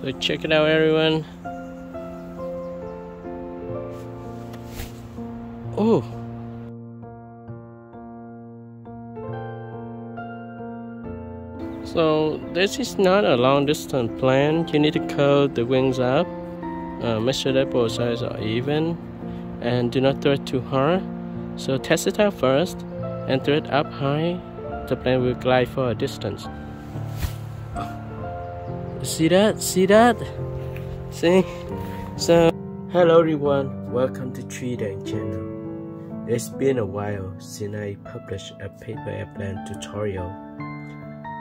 So check it out, everyone. Oh, so this is not a long distance plan. You need to curl the wings up, make sure that both sides are even, and do not throw it too hard. So test it out first and throw it up high. The plane will glide for a distance. See that? See that? See? So, hello everyone, welcome to TriKdanG channel. It's been a while since I published a paper airplane tutorial.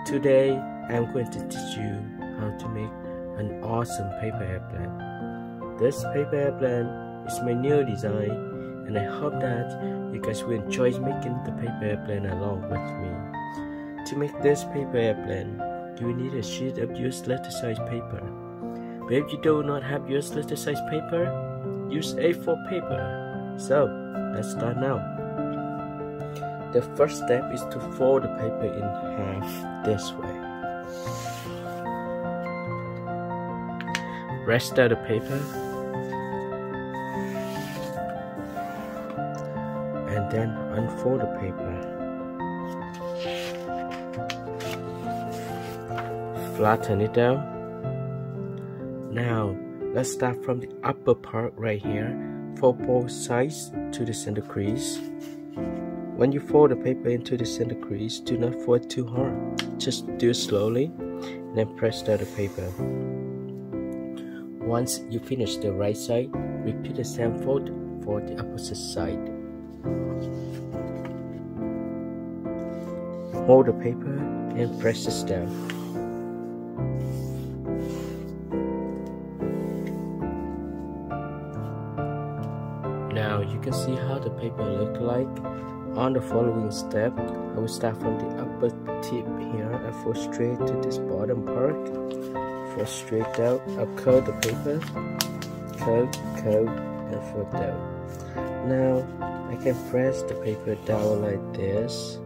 Today, I'm going to teach you how to make an awesome paper airplane. This paper airplane is my new design, and I hope that you guys will enjoy making the paper airplane along with me. To make this paper airplane, you will need a sheet of used letter size paper. But if you do not have used letter size paper, use A4 paper. So, let's start now. The first step is to fold the paper in half this way. Rest out the paper and then unfold the paper. Flatten it down. Now, let's start from the upper part right here. Fold both sides to the center crease. When you fold the paper into the center crease, do not fold too hard. Just do it slowly and then press down the paper. Once you finish the right side, repeat the same fold for the opposite side. Hold the paper and press this down. Now you can see how the paper look like. On the following step, I will start from the upper tip here and fold straight to this bottom part. Fold straight down. I'll curl the paper, curl, and fold down. Now I can press the paper down like this.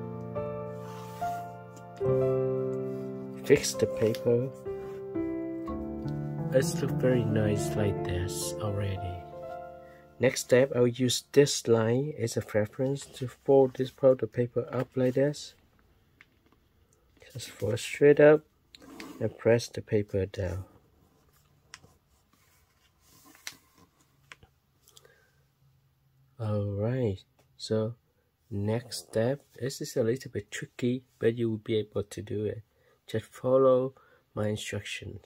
Fix the paper. It's look very nice like this already. Next step, I will use this line as a reference to fold this part of the paper up like this. Just fold straight up and press the paper down. Alright, so next step, this is a little bit tricky, but you will be able to do it. Just follow my instructions.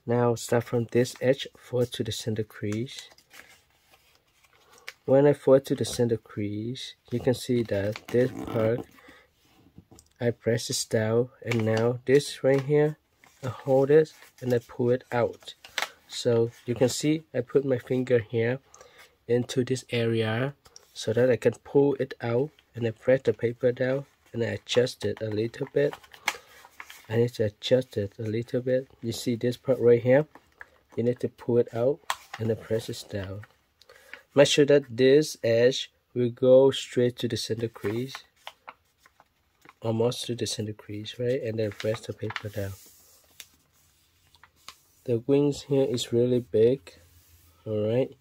Now start from this edge, fold to the center crease. When I fold to the center crease, you can see that this part, I press this down, and now this right here, I hold it and I pull it out. So you can see I put my finger here into this area so that I can pull it out, and I press the paper down and I adjust it a little bit. I need to adjust it a little bit. You see this part right here, you need to pull it out and then press it down. Make sure that this edge will go straight to the center crease, almost to the center crease, right? And then press the paper down. The wings here is really big, alright?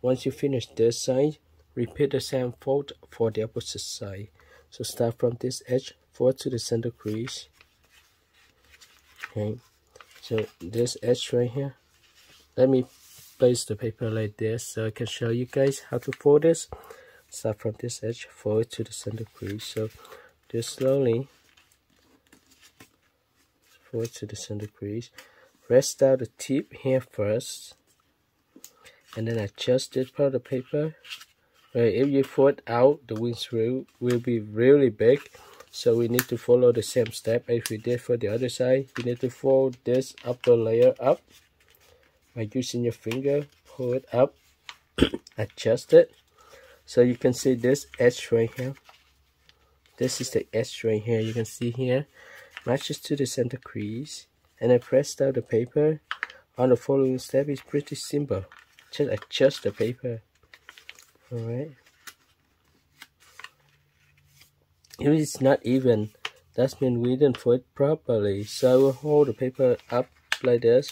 Once you finish this side, repeat the same fold for the opposite side. So start from this edge, fold to the center crease. Okay, so this edge right here, let me place the paper like this so I can show you guys how to fold this. Start from this edge, fold to the center crease. So just slowly fold to the center crease. Rest out the tip here first, and then adjust this part of the paper. Right, if you fold out, the wings will be really big. So we need to follow the same step as we did for the other side. You need to fold this upper layer up by using your finger, pull it up, adjust it. So you can see this edge right here. This is the edge right here. You can see here, matches to the center crease. And I press down the paper. On the following step is pretty simple. Just adjust the paper. Alright. If it's not even, that means we didn't fold it properly. So I will hold the paper up like this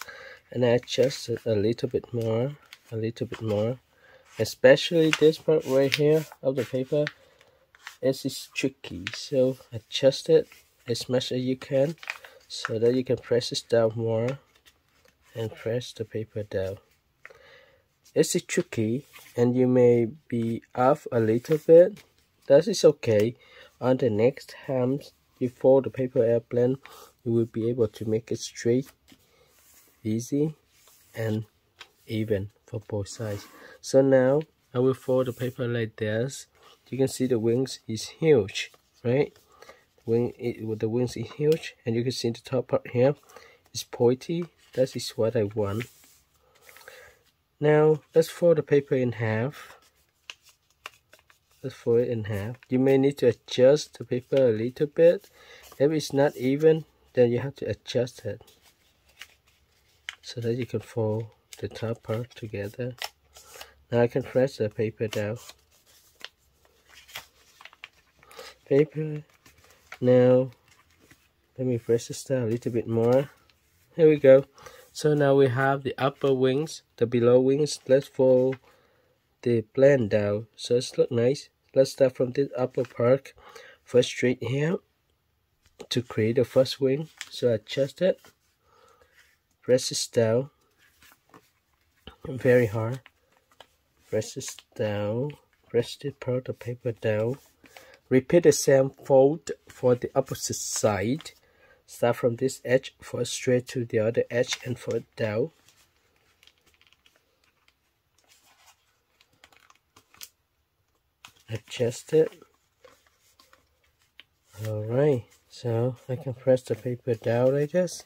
and I adjust it a little bit more, especially this part right here of the paper. It is tricky, so adjust it as much as you can so that you can press it down more and press the paper down. It's tricky and you may be off a little bit. That is okay. On the next time you fold the paper airplane, you will be able to make it straight, easy and even for both sides. So now I will fold the paper like this. You can see the wings is huge, right? The wings is huge, and you can see the top part here is pointy. That is what I want. Now let's fold the paper in half. Let's fold it in half. You may need to adjust the paper a little bit. If it's not even, then you have to adjust it so that you can fold the top part together. Now I can press the paper down. Now let me press this down a little bit more. Here we go. So now we have the upper wings, the below wings. Let's fold the plane down so it's look nice. Let's start from this upper part first, straight here to create the first wing. So adjust it, press this down very hard, press this down, press this part of paper down. Repeat the same fold for the opposite side. Start from this edge, fold straight to the other edge and fold down. Adjust it. Alright, so I can press the paper down like this.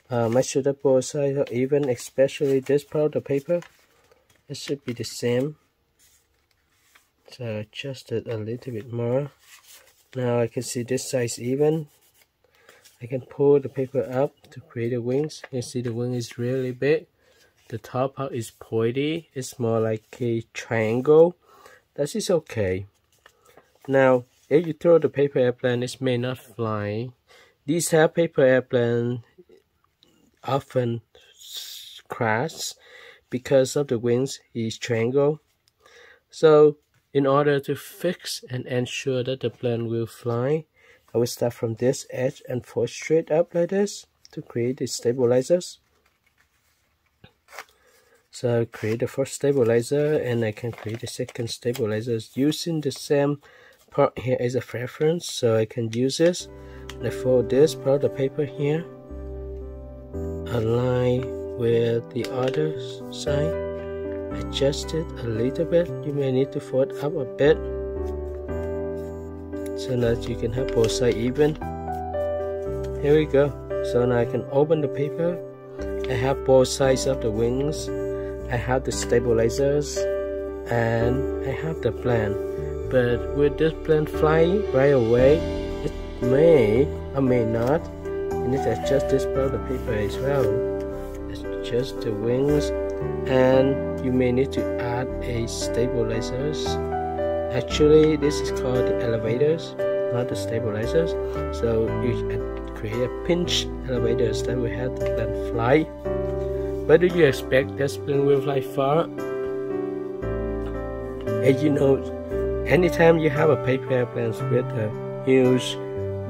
Make sure that both sides are even, especially this part of the paper. It should be the same. So adjust it a little bit more. Now I can see this size even. I can pull the paper up to create the wings. You see the wing is really big. The top part is pointy. It's more like a triangle. That is okay. Now if you throw the paper airplane, it may not fly. These half paper airplanes often crash because of the wings is triangle. So in order to fix and ensure that the plane will fly, I will start from this edge and fold straight up like this to create the stabilizers. So I create the first stabilizer and I can create the second stabilizer using the same part here as a reference. So I can use this and I fold this part of paper here, align with the other side. Adjust it a little bit. You may need to fold up a bit so that you can have both sides even. Here we go. So now I can open the paper. I have both sides of the wings. I have the stabilizers and I have the plane. But with this plane flying right away, it may or may not. You need to adjust this part of the paper as well. Adjust the wings, and you may need to add a stabilizers. Actually this is called the elevators, not the stabilizers. So you create a pinch elevators that will help the plane fly. But do you expect this plane will fly far? As you know, anytime you have a paper airplane with a huge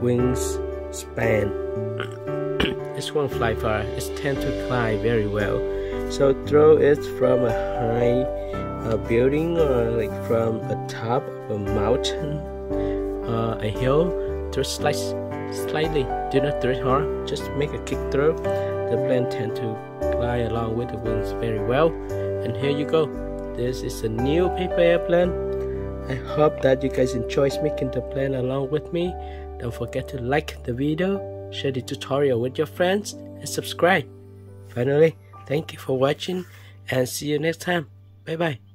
wings span, it won't fly far. It tends to climb very well. So throw it from a high building or like from the top of a mountain, a hill. Throw slightly. Do not throw it hard. Just make a kick throw. The plane tends to fly along with the wings very well. And here you go. This is a new paper airplane. I hope that you guys enjoy making the plane along with me. Don't forget to like the video, share the tutorial with your friends, and subscribe. Finally, thank you for watching and see you next time. Bye bye.